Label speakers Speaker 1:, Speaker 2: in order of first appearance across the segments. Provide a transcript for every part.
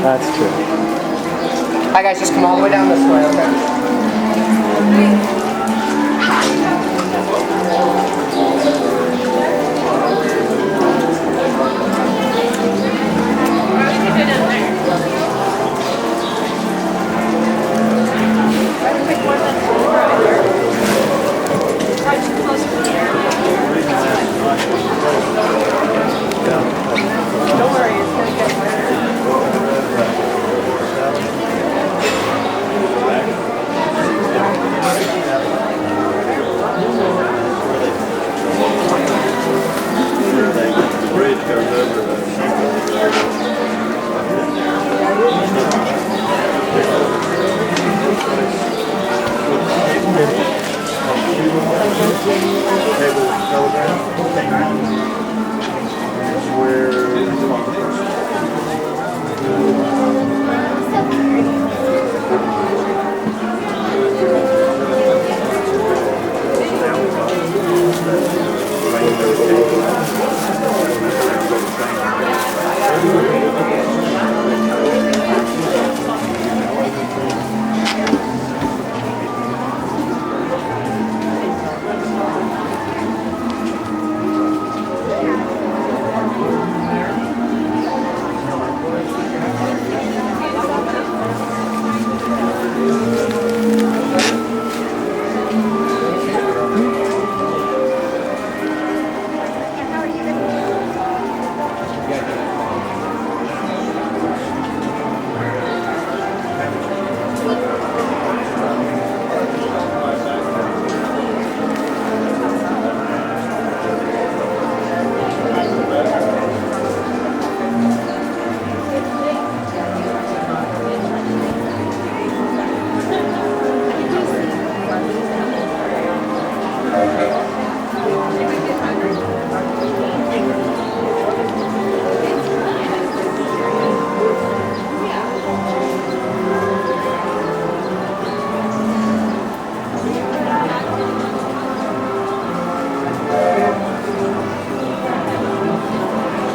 Speaker 1: That's true.
Speaker 2: Hi guys, just come all the way down this way, okay?
Speaker 3: Don't worry, it's going to get better.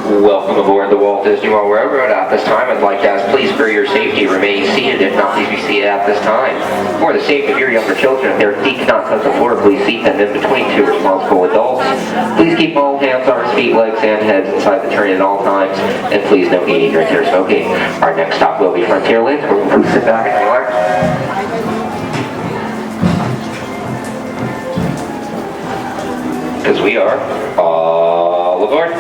Speaker 4: Welcome aboard the Walt Disney World Railroad. At this time, I'd like to ask, please, for your safety, remain seated. If not, please be seated at this time. For the safety of your younger children, if their feet cannot touch the floor, please seat them in between two responsible adults. Please keep all hands, arms, feet, legs, and heads inside the train at all times. And please, no eating, drinking, or smoking. Our next stop will be Frontierland. Please sit back and relax. Because we are all aboard.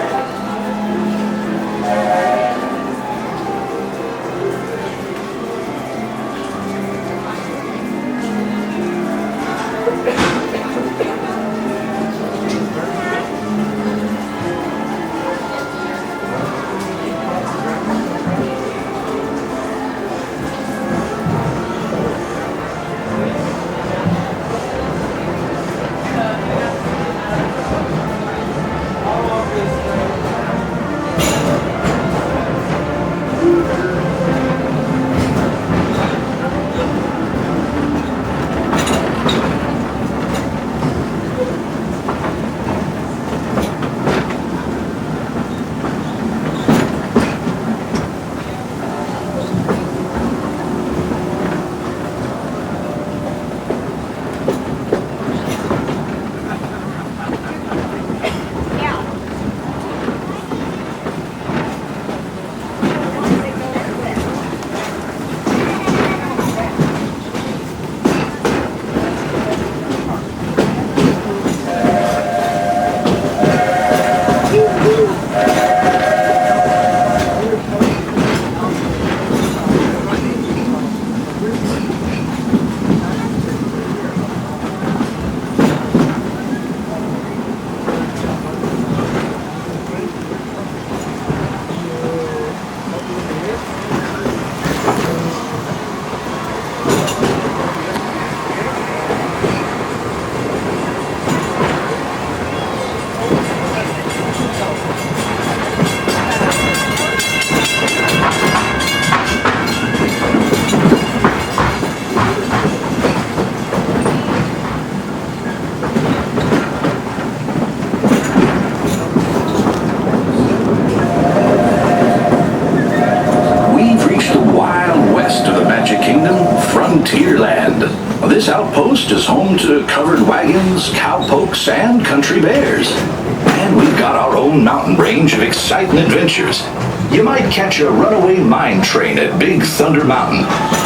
Speaker 1: Frontierland. This outpost is home to covered wagons, cowpokes, and country bears. And we've got our own mountain range of exciting adventures. You might catch a runaway mine train at Big Thunder Mountain,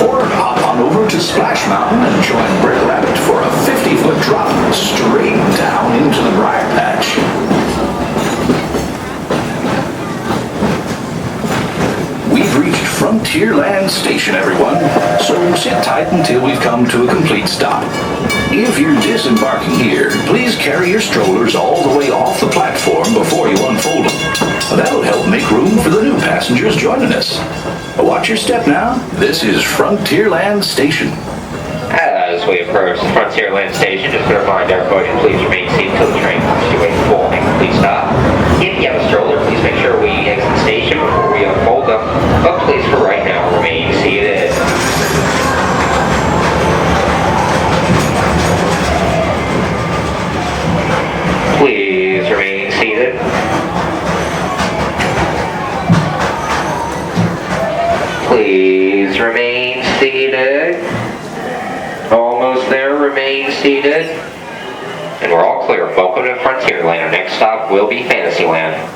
Speaker 1: or hop on over to Splash Mountain and join Brick Rabbit for a 50-foot drop straight down into the briar patch. We've reached Frontierland Station, everyone, so sit tight until we've come to a complete stop. If you're disembarking here, please carry your strollers all the way off the platform before you unfold them. That'll help make room for the new passengers joining us. Watch your step now. This is Frontierland Station.
Speaker 4: As we approach the Frontierland Station, just to remind everybody to please remain seated until the train comes to a full and complete stop. If you have a stroller, please make sure we exit the station before we unfold them. But please, for right now, remain seated. Please remain seated. Please remain seated. Almost there, remain seated. And we're all clear. Welcome to Frontierland. Our next stop will be Fantasyland.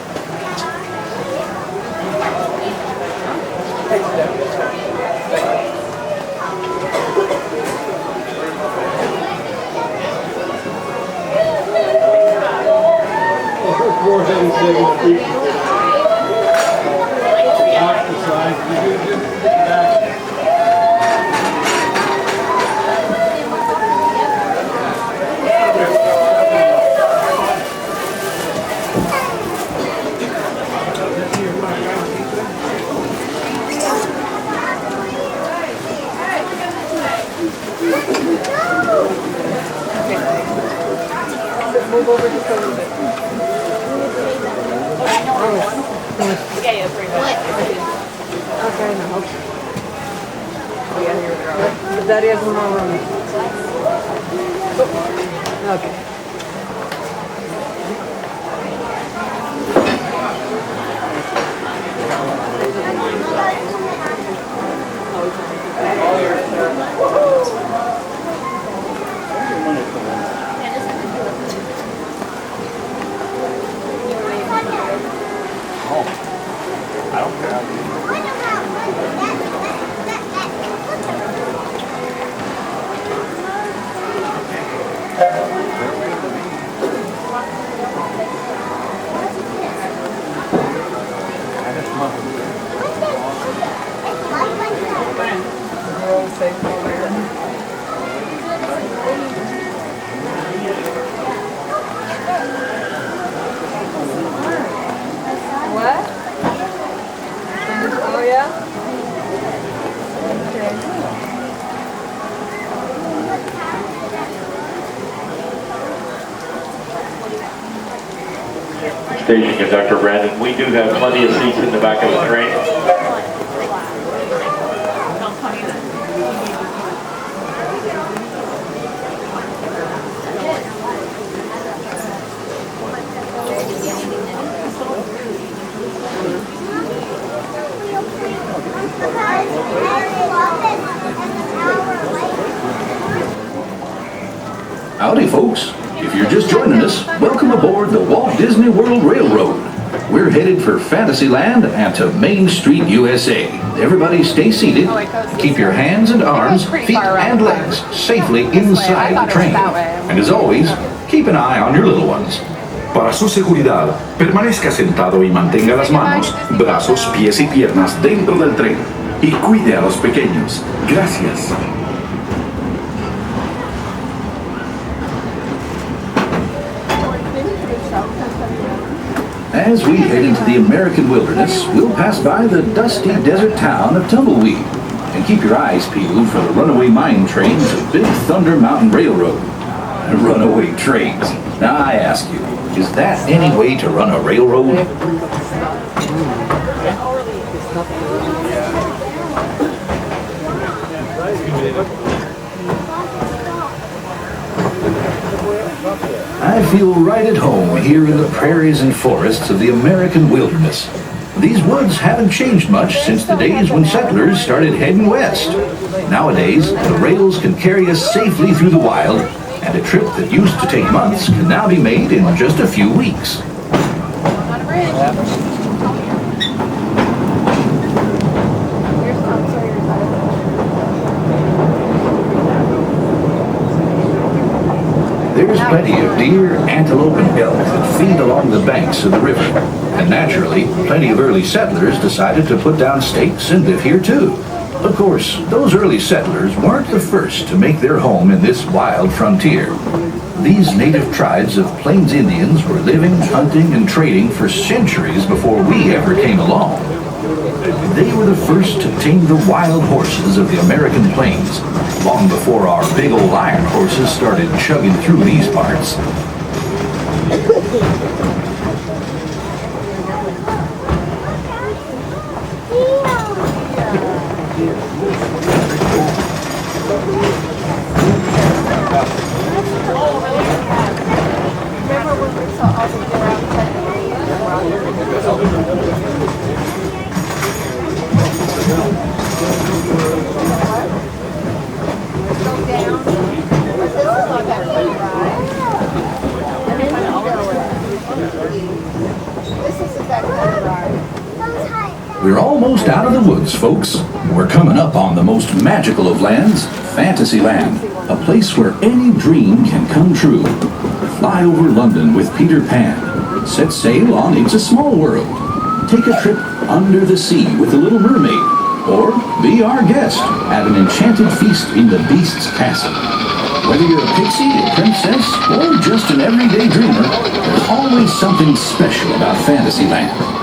Speaker 3: Move over just a little bit. Yeah, pretty much. Okay, no. Yeah, here we go. But Daddy has one more room. Okay. What? Oh yeah?
Speaker 5: Station conductor Brandon, we do have plenty of seats in the back of the train.
Speaker 1: Howdy, folks. If you're just joining us, welcome aboard the Walt Disney World Railroad. We're headed for Fantasyland and to Main Street, USA. Everybody stay seated. Keep your hands and arms, feet, and legs safely inside the train. And as always, keep an eye on your little ones. Para su seguridad, permanezca sentado y mantenga las manos, brazos, pies y piernas dentro del tren. Y cuide a los pequeños. Gracias. As we head into the American wilderness, we'll pass by the dusty desert town of Tumbleweed. And keep your eyes peeled for the runaway mine train to Big Thunder Mountain Railroad. Runaway trains. Now I ask you, is that any way to run a railroad? I feel right at home here in the prairies and forests of the American wilderness. These woods haven't changed much since the days when settlers started heading west. Nowadays, the rails can carry us safely through the wild, and a trip that used to take months can now be made in just a few weeks. There's plenty of deer, antelope, and elk that feed along the banks of the river. And naturally, plenty of early settlers decided to put down stakes and live here too. Of course, those early settlers weren't the first to make their home in this wild frontier. These native tribes of Plains Indians were living, hunting, and trading for centuries before we ever came along. They were the first to tame the wild horses of the American plains, long before our big old iron horses started chugging through these parts. We're almost out of the woods, folks. We're coming up on the most magical of lands, Fantasyland, a place where any dream can come true. Fly over London with Peter Pan. Set sail on It's a Small World. Take a trip under the sea with the Little Mermaid. Or be our guest at an enchanted feast in the Beast's castle. Whether you're a pixie, a princess, or just an everyday dreamer, there's always something special about Fantasyland.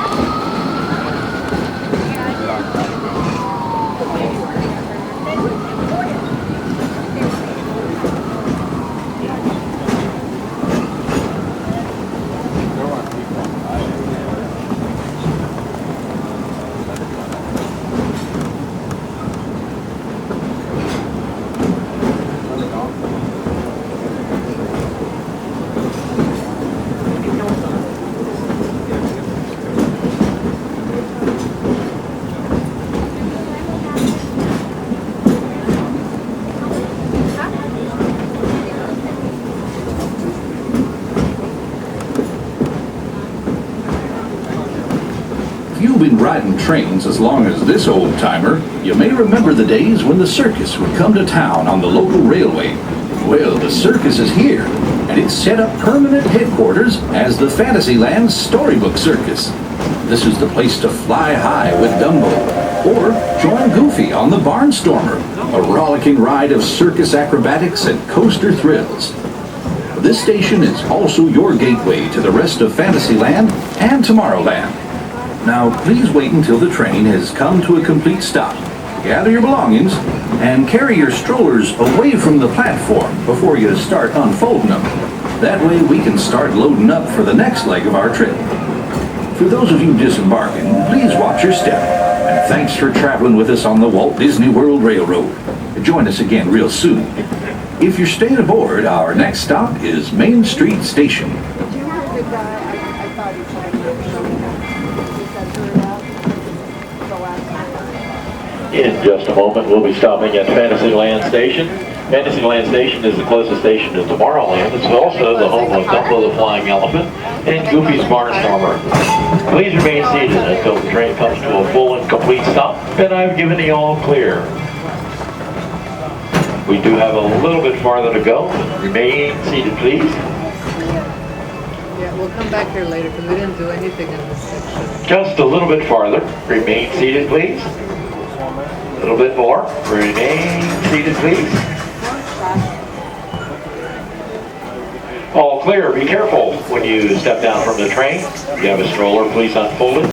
Speaker 1: You've been riding trains as long as this old-timer, you may remember the days when the circus would come to town on the local railway. Well, the circus is here, and it's set up permanent headquarters as the Fantasyland Storybook Circus. This is the place to fly high with Dumbo, or join Goofy on the Barnstormer, a rollicking ride of circus acrobatics and coaster thrills. This station is also your gateway to the rest of Fantasyland and Tomorrowland. Now, please wait until the train has come to a complete stop. Gather your belongings and carry your strollers away from the platform before you start unfolding them. That way we can start loading up for the next leg of our trip. For those of you disembarking, please watch your step. And thanks for traveling with us on the Walt Disney World Railroad. Join us again real soon. If you're staying aboard, our next stop is Main Street Station.
Speaker 5: In just a moment, we'll be stopping at Fantasyland Station. Fantasyland Station is the closest station to Tomorrowland. It's also the home of Dumbo the Flying Elephant and Goofy's Barnstormer. Please remain seated until the train comes to a full and complete stop, and I've given the all clear. We do have a little bit farther to go. Remain seated, please.
Speaker 3: Yeah, we'll come back here later because we didn't do anything in this section.
Speaker 5: Just a little bit farther. Remain seated, please. A little bit more. Remain seated, please. All clear. Be careful when you step down from the train. If you have a stroller, please unfold it.